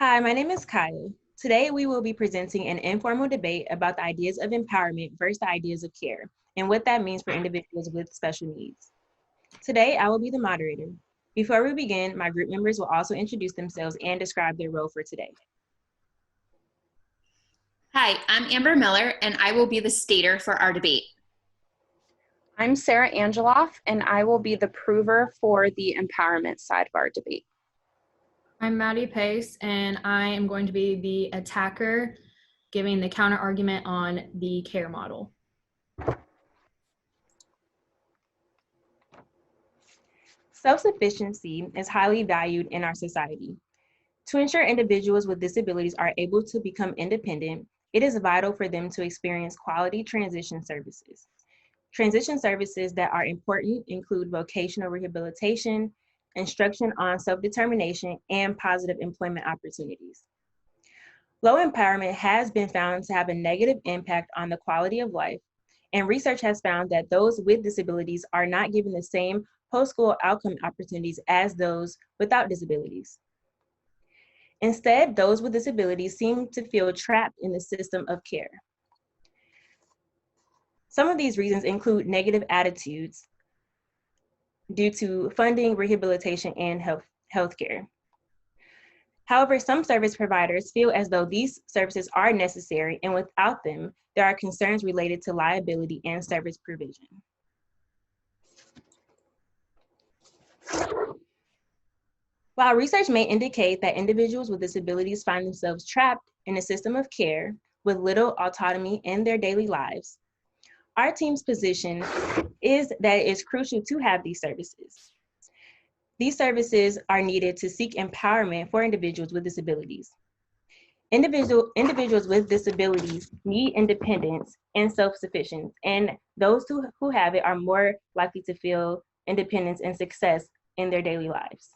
Hi, my name is Kaya. Today, we will be presenting an informal debate about the ideas of empowerment versus the ideas of care and what that means for individuals with special needs. Today, I will be the moderator. Before we begin, my group members will also introduce themselves and describe their role for today. Hi, I'm Amber Miller, and I will be the stater for our debate. I'm Sarah Angeloff, and I will be the prover for the empowerment side of our debate. I'm Maddie Pace, and I am going to be the attacker, giving the counter argument on the care model. Self-sufficiency is highly valued in our society. To ensure individuals with disabilities are able to become independent, it is vital for them to experience quality transition services. Transition services that are important include vocational rehabilitation, instruction on self-determination, and positive employment opportunities. Low empowerment has been found to have a negative impact on the quality of life, and research has found that those with disabilities are not given the same post-school outcome opportunities as those without disabilities. Instead, those with disabilities seem to feel trapped in the system of care. Some of these reasons include negative attitudes due to funding, rehabilitation, and healthcare. However, some service providers feel as though these services are necessary, and without them, there are concerns related to liability and service provision. While research may indicate that individuals with disabilities find themselves trapped in a system of care with little autonomy in their daily lives, our team's position is that it is crucial to have these services. These services are needed to seek empowerment for individuals with disabilities. Individuals with disabilities need independence and self-sufficiency, and those who have it are more likely to feel independence and success in their daily lives.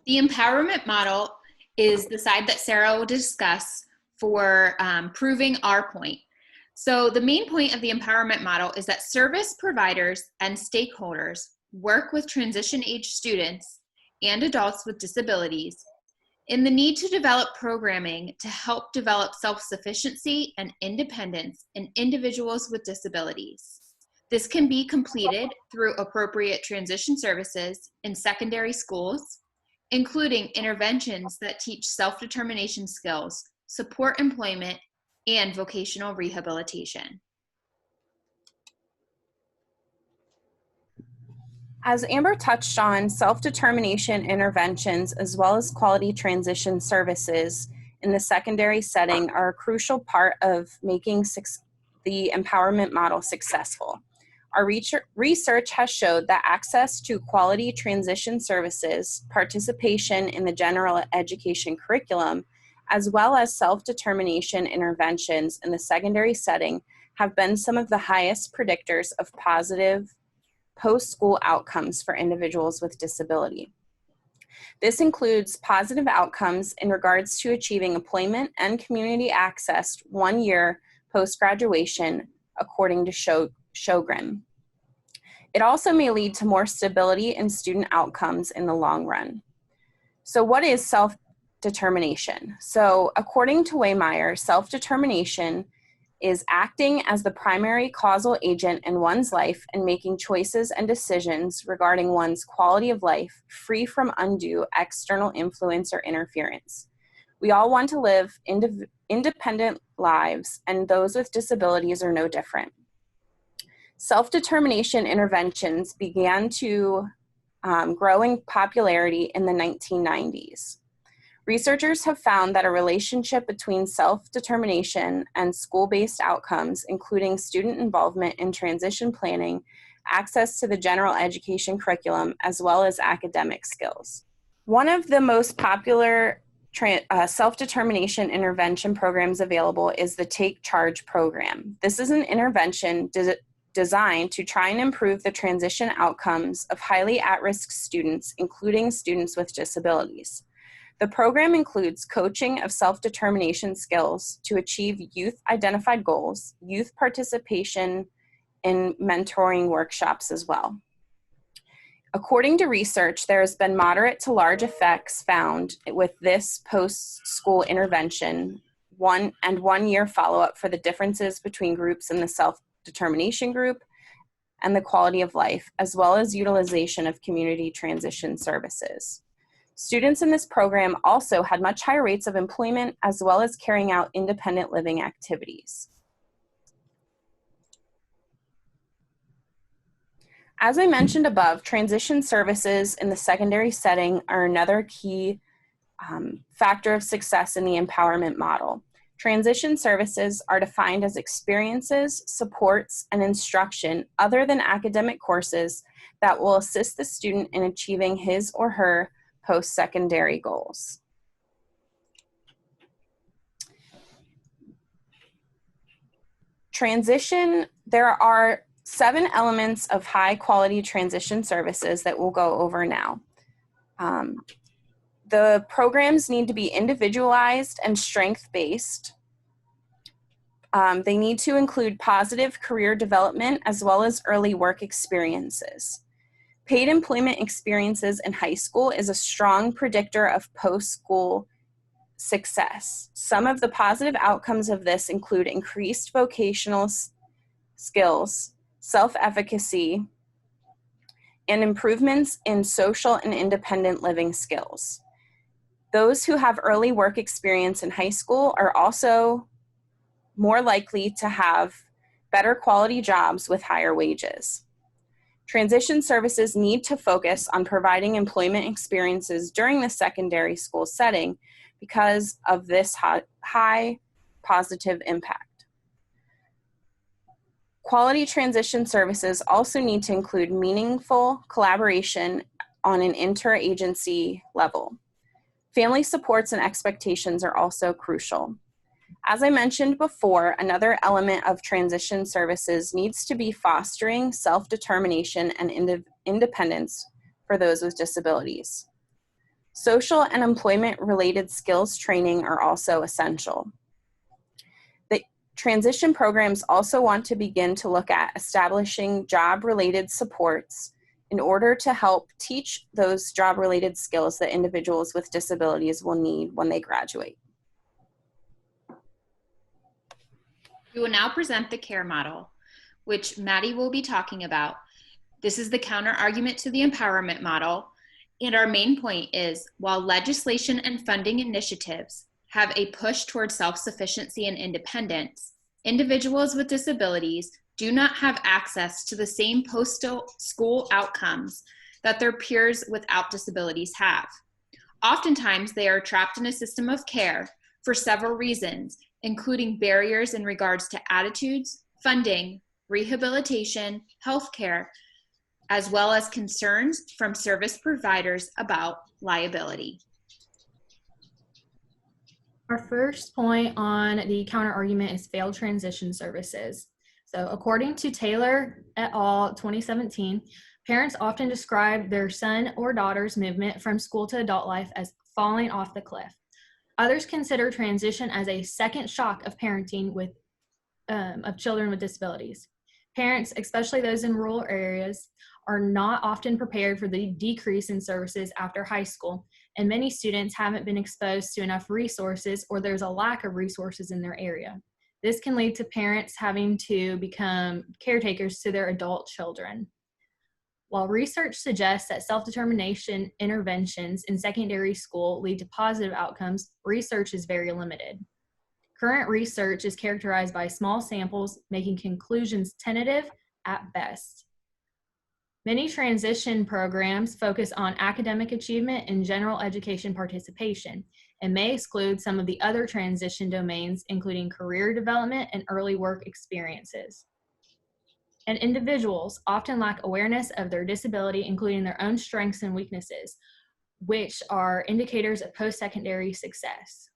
The empowerment model is the side that Sarah will discuss for proving our point. So the main point of the empowerment model is that service providers and stakeholders work with transition age students and adults with disabilities in the need to develop programming to help develop self-sufficiency and independence in individuals with disabilities. This can be completed through appropriate transition services in secondary schools, including interventions that teach self-determination skills, support employment, and vocational rehabilitation. As Amber touched on, self-determination interventions as well as quality transition services in the secondary setting are a crucial part of making the empowerment model successful. Our research has showed that access to quality transition services, participation in the general education curriculum, as well as self-determination interventions in the secondary setting have been some of the highest predictors of positive post-school outcomes for individuals with disability. This includes positive outcomes in regards to achieving employment and community access 1 year post-graduation, according to Sjogren. It also may lead to more stability in student outcomes in the long run. So what is self-determination? So according to Waymeyer, self-determination is acting as the primary causal agent in one's life and making choices and decisions regarding one's quality of life free from undue external influence or interference. We all want to live independent lives, and those with disabilities are no different. Self-determination interventions began to grow in popularity in the 1990s. Researchers have found that a relationship between self-determination and school-based outcomes, including student involvement in transition planning, access to the general education curriculum, as well as academic skills. One of the most popular self-determination intervention programs available is the Take Charge program. This is an intervention designed to try and improve the transition outcomes of highly at-risk students, including students with disabilities. The program includes coaching of self-determination skills to achieve youth-identified goals, youth participation in mentoring workshops as well. According to research, there has been moderate to large effects found with this post-school intervention, 1 year follow-up for the differences between groups in the self-determination group and the quality of life, as well as utilization of community transition services. Students in this program also had much higher rates of employment as well as carrying out independent living activities. As I mentioned above, transition services in the secondary setting are another key factor of success in the empowerment model. Transition services are defined as experiences, supports, and instruction other than academic courses that will assist the student in achieving his or her post-secondary goals. Transition, there are 7 elements of high quality transition services that we'll go over now. The programs need to be individualized and strength-based. They need to include positive career development as well as early work experiences. Paid employment experiences in high school is a strong predictor of post-school success. Some of the positive outcomes of this include increased vocational skills, self-efficacy, and improvements in social and independent living skills. Those who have early work experience in high school are also more likely to have better quality jobs with higher wages. Transition services need to focus on providing employment experiences during the secondary school setting because of this high positive impact. Quality transition services also need to include meaningful collaboration on an interagency level. Family supports and expectations are also crucial. As I mentioned before, another element of transition services needs to be fostering self-determination and independence for those with disabilities. Social and employment-related skills training are also essential. The transition programs also want to begin to look at establishing job-related supports in order to help teach those job-related skills that individuals with disabilities will need when they graduate. We will now present the CARE model, which Maddie will be talking about. This is the counter argument to the empowerment model, and our main point is, while legislation and funding initiatives have a push toward self-sufficiency and independence, individuals with disabilities do not have access to the same post-school outcomes that their peers without disabilities have. Oftentimes, they are trapped in a system of care for several reasons, including barriers in regards to attitudes, funding, rehabilitation, healthcare, as well as concerns from service providers about liability. Our first point on the counter argument is failed transition services. So according to Taylor et al. 2017, parents often describe their son or daughter's movement from school to adult life as falling off the cliff. Others consider transition as a second shock of parenting of children with disabilities. Parents, especially those in rural areas, are not often prepared for the decrease in services after high school, and many students haven't been exposed to enough resources, or there's a lack of resources in their area. This can lead to parents having to become caretakers to their adult children. While research suggests that self-determination interventions in secondary school lead to positive outcomes, research is very limited. Current research is characterized by small samples, making conclusions tentative at best. Many transition programs focus on academic achievement and general education participation, and may exclude some of the other transition domains, including career development and early work experiences. And individuals often lack awareness of their disability, including their own strengths and weaknesses, which are indicators of post-secondary success.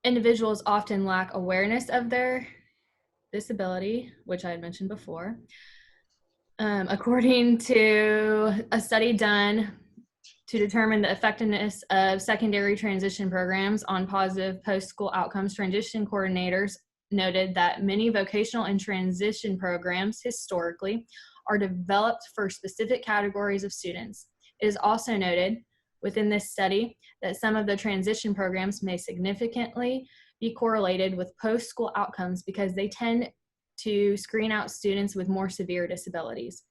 Individuals often lack awareness of their disability, which I had mentioned before. According to a study done to determine the effectiveness of secondary transition programs on positive post-school outcomes, transition coordinators noted that many vocational and transition programs historically are developed for specific categories of students. It is also noted within this study that some of the transition programs may significantly be correlated with post-school outcomes because they tend to screen out students with more severe disabilities.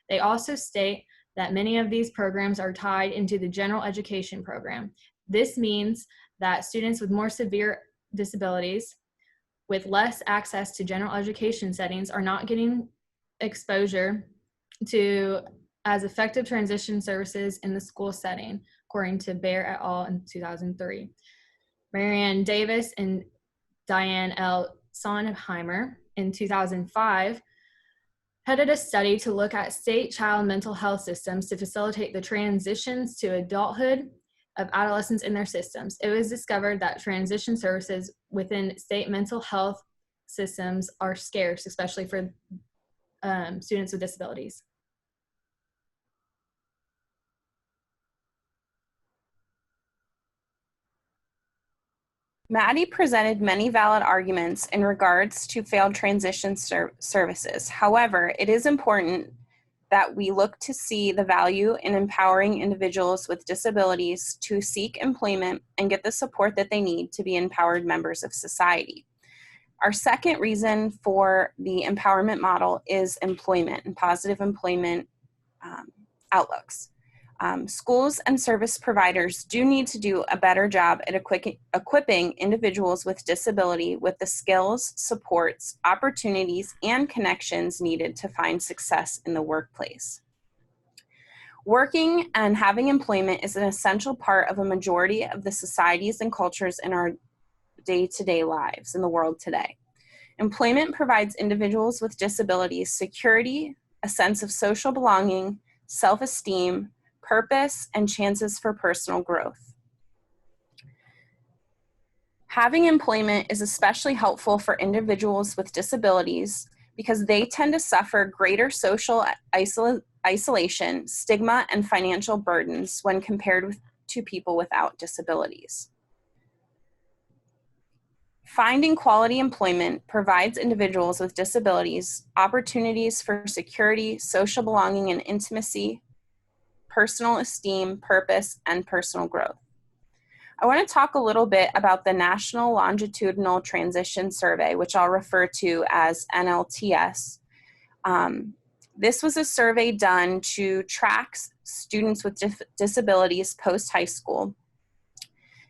They also state that many of these programs are tied into the general education program. This means that students with more severe disabilities with less access to general education settings are not getting exposure to as effective transition services in the school setting, according to Bear et al. In 2003. Marianne Davis and Diane L. Sonheimer in 2005 headed a study to look at state child mental health systems to facilitate the transitions to adulthood of adolescents in their systems. It was discovered that transition services within state mental health systems are scarce, especially for students with disabilities. Maddie presented many valid arguments in regards to failed transition services. However, it is important that we look to see the value in empowering individuals with disabilities to seek employment and get the support that they need to be empowered members of society. Our second reason for the empowerment model is employment and positive employment outlooks. Schools and service providers do need to do a better job at equipping individuals with disability with the skills, supports, opportunities, and connections needed to find success in the workplace. Working and having employment is an essential part of a majority of the societies and cultures in our day-to-day lives in the world today. Employment provides individuals with disabilities security, a sense of social belonging, self-esteem, purpose, and chances for personal growth. Having employment is especially helpful for individuals with disabilities because they tend to suffer greater social isolation, stigma, and financial burdens when compared to people without disabilities. Finding quality employment provides individuals with disabilities opportunities for security, social belonging, and intimacy, personal esteem, purpose, and personal growth. I want to talk a little bit about the National Longitudinal Transition Survey, which I'll refer to as NLTS. This was a survey done to track students with disabilities post-high school.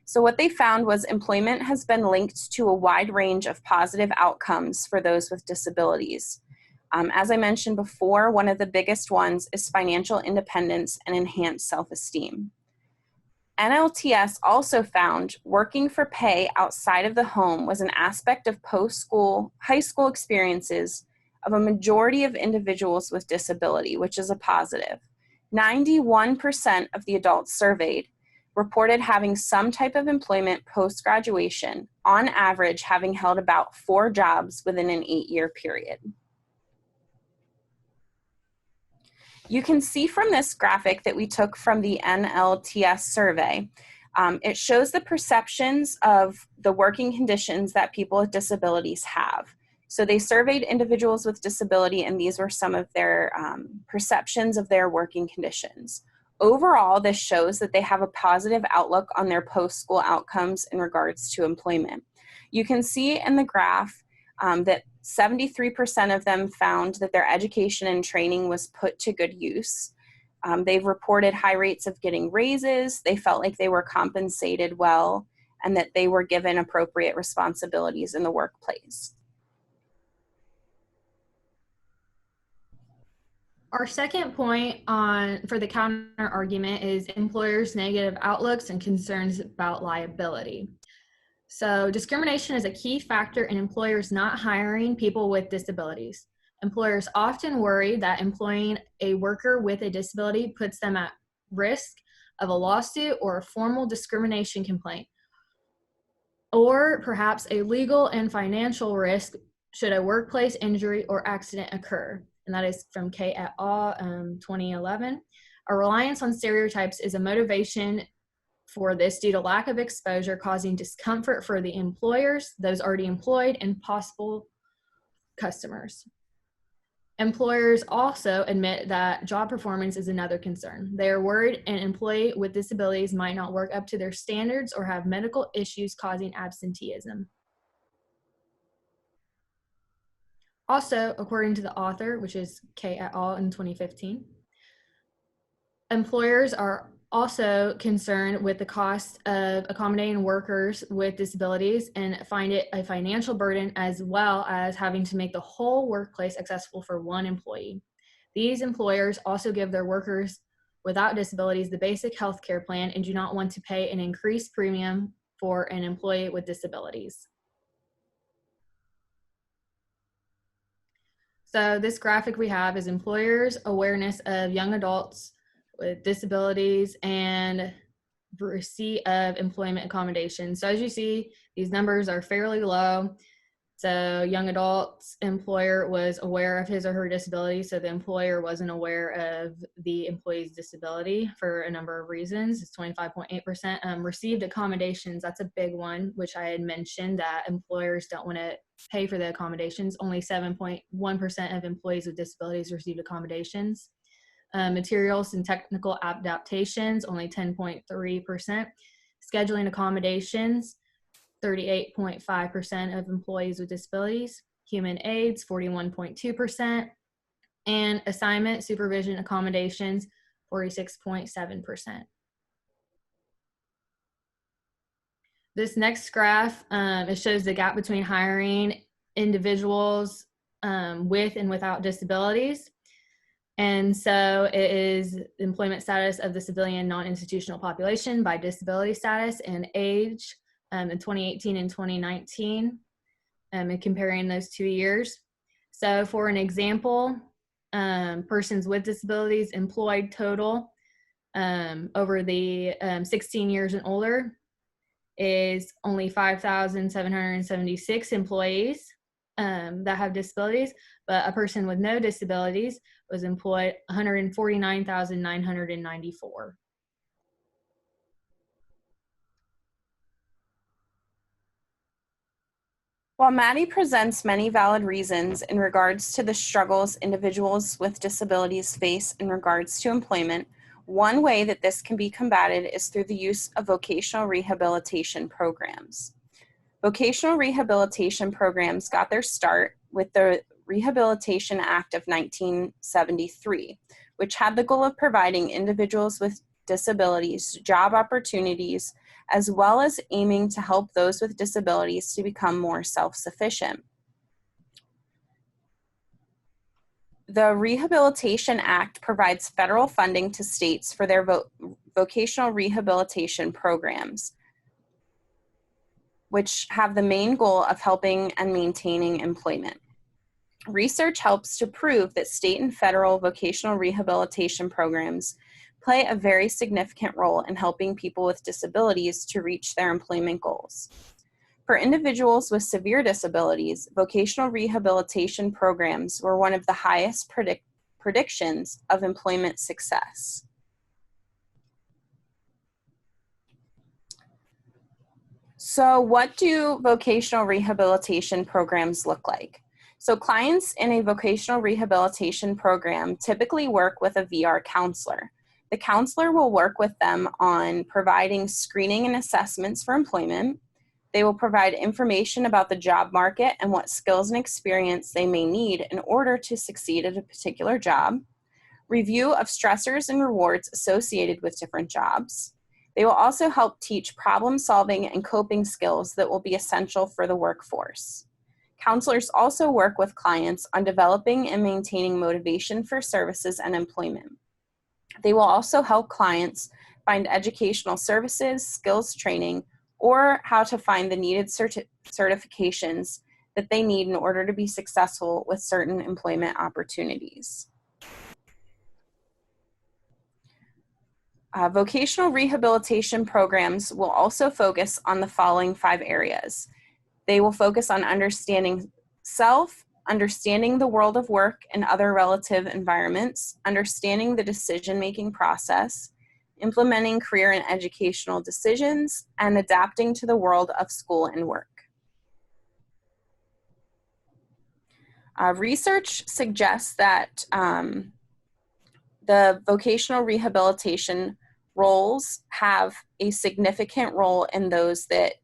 So what they found was employment has been linked to a wide range of positive outcomes for those with disabilities. As I mentioned before, one of the biggest ones is financial independence and enhanced self-esteem. NLTS also found working for pay outside of the home was an aspect of high school experiences of a majority of individuals with disability, which is a positive. 91% of the adults surveyed reported having some type of employment post-graduation, on average having held about 4 jobs within an 8-year period. You can see from this graphic that we took from the NLTS survey, it shows the perceptions of the working conditions that people with disabilities have. So they surveyed individuals with disability, and these were some of their perceptions of their working conditions. Overall, this shows that they have a positive outlook on their post-school outcomes in regards to employment. You can see in the graph that 73% of them found that their education and training was put to good use. They've reported high rates of getting raises. They felt like they were compensated well and that they were given appropriate responsibilities in the workplace. Our second point for the counter argument is employers' negative outlooks and concerns about liability. So discrimination is a key factor in employers not hiring people with disabilities. Employers often worry that employing a worker with a disability puts them at risk of a lawsuit or a formal discrimination complaint, or perhaps a legal and financial risk should a workplace injury or accident occur. And that is from K et al. 2011. A reliance on stereotypes is a motivation for this due to lack of exposure, causing discomfort for the employers, those already employed, and possible customers. Employers also admit that job performance is another concern. They are worried an employee with disabilities might not work up to their standards or have medical issues causing absenteeism. Also, according to the author, which is Kay et al. In 2015, employers are also concerned with the cost of accommodating workers with disabilities and find it a financial burden, as well as having to make the whole workplace accessible for one employee. These employers also give their workers without disabilities the basic health care plan and do not want to pay an increased premium for an employee with disabilities. So this graphic we have is employers' awareness of young adults with disabilities and receipt of employment accommodations. So as you see, these numbers are fairly low. So young adults employer was aware of his or her disability, so the employer wasn't aware of the employee's disability for a number of reasons. It's 25.8%. Received accommodations, that's a big one, which I had mentioned that employers don't want to pay for the accommodations. Only 7.1% of employees with disabilities received accommodations. Materials and technical adaptations, only 10.3%. Scheduling accommodations, 38.5% of employees with disabilities. Human aids, 41.2%. And assignment, supervision, accommodations, 46.7%. This next graph, it shows the gap between hiring individuals with and without disabilities. And so it is employment status of the civilian non-institutional population by disability status and age in 2018 and 2019, and comparing those 2 years. So for an example, persons with disabilities employed total over the 16 years and older is only 5,776 employees that have disabilities, but a person with no disabilities was employed 149,994. While Maddie presents many valid reasons in regards to the struggles individuals with disabilities face in regards to employment, one way that this can be combated is through the use of vocational rehabilitation programs. Vocational rehabilitation programs got their start with the Rehabilitation Act of 1973, which had the goal of providing individuals with disabilities job opportunities, as well as aiming to help those with disabilities to become more self-sufficient. The Rehabilitation Act provides federal funding to states for their vocational rehabilitation programs, which have the main goal of helping and maintaining employment. Research helps to prove that state and federal vocational rehabilitation programs play a very significant role in helping people with disabilities to reach their employment goals. For individuals with severe disabilities, vocational rehabilitation programs were one of the highest predictions of employment success. So what do vocational rehabilitation programs look like? So clients in a vocational rehabilitation program typically work with a VR counselor. The counselor will work with them on providing screening and assessments for employment. They will provide information about the job market and what skills and experience they may need in order to succeed at a particular job. Review of stressors and rewards associated with different jobs. They will also help teach problem solving and coping skills that will be essential for the workforce. Counselors also work with clients on developing and maintaining motivation for services and employment. They will also help clients find educational services, skills training, or how to find the needed certifications that they need in order to be successful with certain employment opportunities. Vocational rehabilitation programs will also focus on the following 5 areas. They will focus on understanding self, understanding the world of work and other relative environments, understanding the decision-making process, implementing career and educational decisions, and adapting to the world of school and work. Research suggests that the vocational rehabilitation roles have a significant role in those that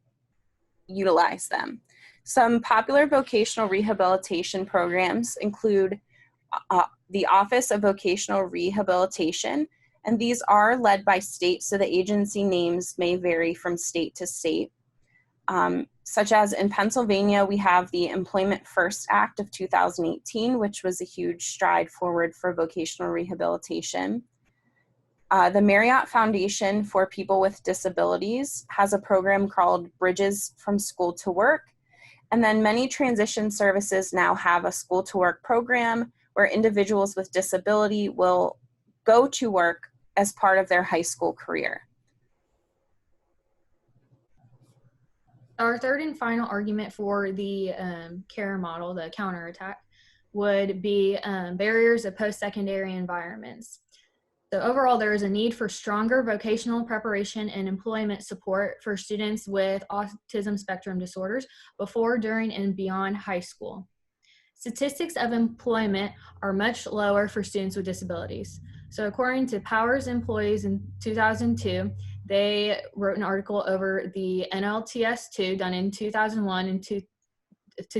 utilize them. Some popular vocational rehabilitation programs include the Office of Vocational Rehabilitation, and these are led by state, so the agency names may vary from state to state. Such as in Pennsylvania, we have the Employment First Act of 2018, which was a huge stride forward for vocational rehabilitation. The Marriott Foundation for People with Disabilities has a program called Bridges from School to Work. And then many transition services now have a school to work program where individuals with disability will go to work as part of their high school career. Our third and final argument for the CARE model, the counterattack, would be barriers of post-secondary environments. So overall, there is a need for stronger vocational preparation and employment support for students with autism spectrum disorders before, during, and beyond high school. Statistics of employment are much lower for students with disabilities. So according to Powers Employees in 2002, they wrote an article over the NLTS2 done in 2001 and to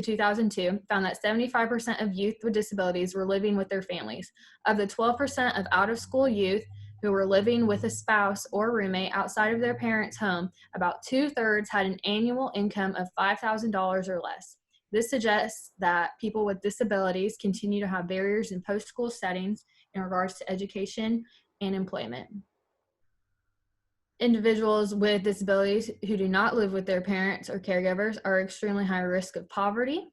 2002, found that 75% of youth with disabilities were living with their families. Of the 12% of out-of-school youth who were living with a spouse or roommate outside of their parents' home, about 2/3 had an annual income of $5,000 or less. This suggests that people with disabilities continue to have barriers in post-school settings in regards to education and employment. Individuals with disabilities who do not live with their parents or caregivers are extremely high risk of poverty.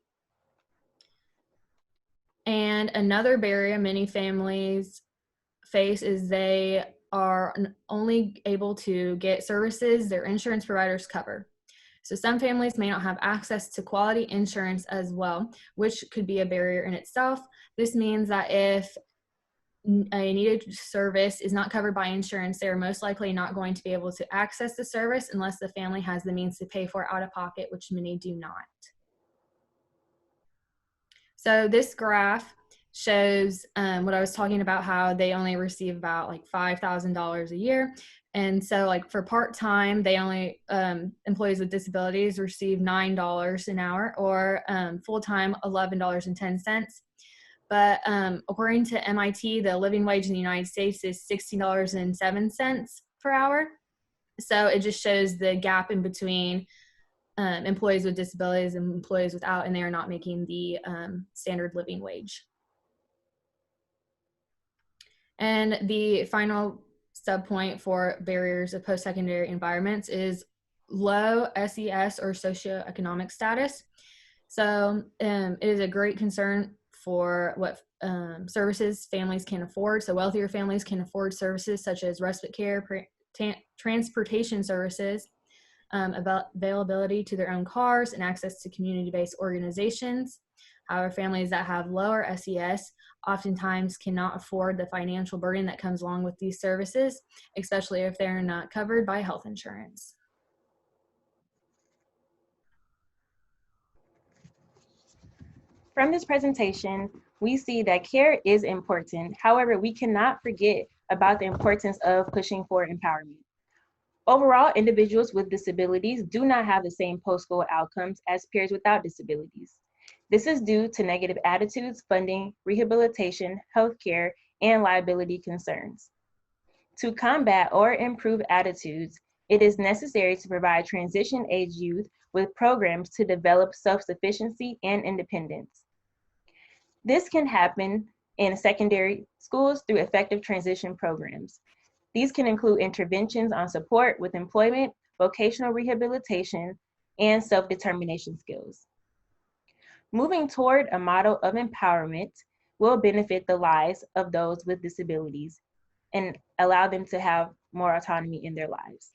And another barrier many families face is they are only able to get services their insurance providers cover. So some families may not have access to quality insurance as well, which could be a barrier in itself. This means that if a needed service is not covered by insurance, they're most likely not going to be able to access the service unless the family has the means to pay for it out of pocket, which many do not. So this graph shows what I was talking about, how they only receive about like $5,000 a year. And so like for part-time, they only, employees with disabilities receive $9 an hour, or full-time $11.10. But according to MIT, the living wage in the United States is $16.07 per hour. So it just shows the gap in between employees with disabilities and employees without, and they are not making the standard living wage. And the final subpoint for barriers of post-secondary environments is low SES or socioeconomic status. So it is a great concern for what services families can afford. So wealthier families can afford services such as respite care, transportation services, availability to their own cars, and access to community-based organizations. However, families that have lower SES oftentimes cannot afford the financial burden that comes along with these services, especially if they're not covered by health insurance. From this presentation, we see that care is important. However, we cannot forget about the importance of pushing for empowerment. Overall, individuals with disabilities do not have the same post-school outcomes as peers without disabilities. This is due to negative attitudes, funding, rehabilitation, healthcare, and liability concerns. To combat or improve attitudes, it is necessary to provide transition-age youth with programs to develop self-sufficiency and independence. This can happen in secondary schools through effective transition programs. These can include interventions on support with employment, vocational rehabilitation, and self-determination skills. Moving toward a model of empowerment will benefit the lives of those with disabilities and allow them to have more autonomy in their lives.